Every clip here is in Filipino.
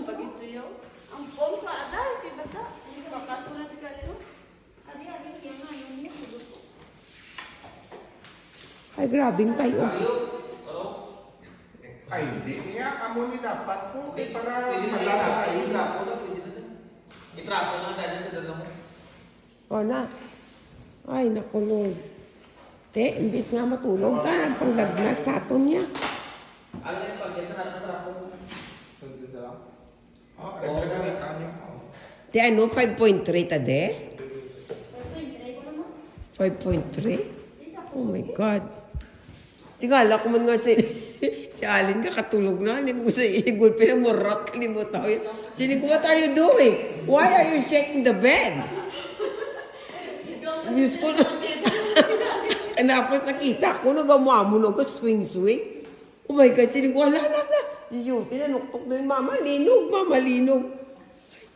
Pag ito yun, ang pompa, dahil, diba sa? Makasulat ka rin. Ay, grabing tayo. Ay, hindi. Kaya kamo ni dapat po. Para Pwede na malasa tayo. itrapo na, pwede na siya. Itrapo na tayo sa dala mo. O na. Ay, nakulog. Te, imbis nga matulog ka, nagpanggagnas nato niya. Ano yung pag-get sa harap ng trapo? Oh, naglaga na kanyo. Te, ano, 5.3 tade? 5.3? Oh my God. Tingala ko man nga si Alin ka katulog na. Hindi ko sa igol, pinamurat kalimutan ko yun. Sinig, what are you doing? Why are you shaking the bed? Diyos ko na. Tapos nakita ko, nagamamo na ko, swing-swing. Oh my God, sinig ko, ala. Diyos, pinanuktok na yung mama, linog.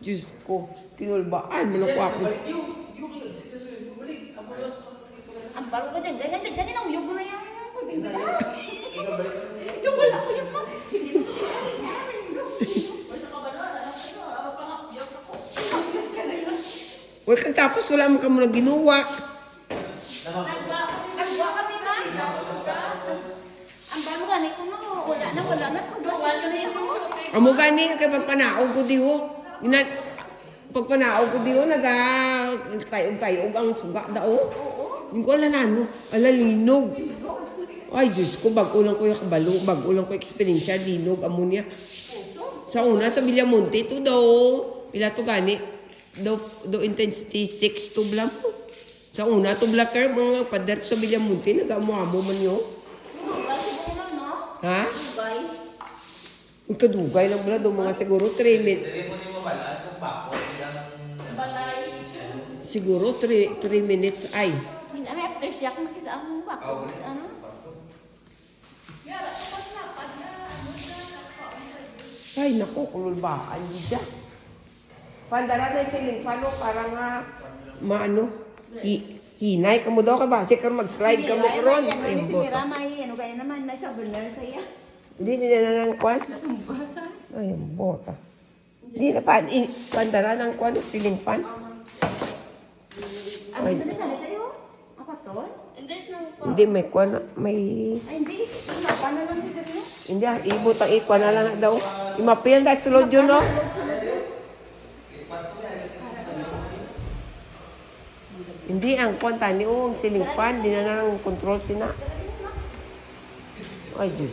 Diyos ko, kinulbaan, manukwa ko. Yung susunod, bumalik. Ang balik. Ang baro ko din. Ganyan ang uyog mo na yan. Kuting bila. Ikaw balik. Yung wala ko yung pa. Sige mo. Well, tapos wala mo ka muna ginawa. Nagwa kami ba? Ang baro ganit ko no. Wala na. Pagdawa ko na yan. Amo gani kay pagpanaog ko diho. Pagpanaog ko diho tayo ang suga daw. Hindi ko alam ano, linog. Ay, Diyos ko, bago lang ko yung kabalo, bago lang ko eksperyensya, linog, amonia. Sa una, sa Villamonte, ito daw, pila to gani, daw intensity 6 to blam. Sa una, to blacker, mga pader sa Villamonte, nag-amo-amo man yun. Dugay siguro lang no? Ha? Dugay. Ikadugay lang pala, daw mga siguro 3 minutes. Dali mo ni mo balas ng bako. Siguro 3 minutes ay. May aftershock na kisa ang bako. Ano? Ay, naku, kululbaan dyan. Pandara na yung siling pano para nga, hinay ka mo daw ka ba? Kasi mag-slide ka mo ron. Ay, Ay, si boto. Mira, may ano kaya naman, may sabunar sa iya. Hindi nila na ng kwan. Basa. Ay, bota. Hindi na pa, pandara ng kwan, siling pan. Ano Ay. ito na galit tayo? Ako to? Hindi, may kwan, may... Ay, hindi. Ano na lang dito rin? Hindi, ibutang ikwan na lang daw. Imapilan dahil sulod yun, no? Hindi, ang kwan, tani, ang siling pan, di na lang control sina. Ay, Diyos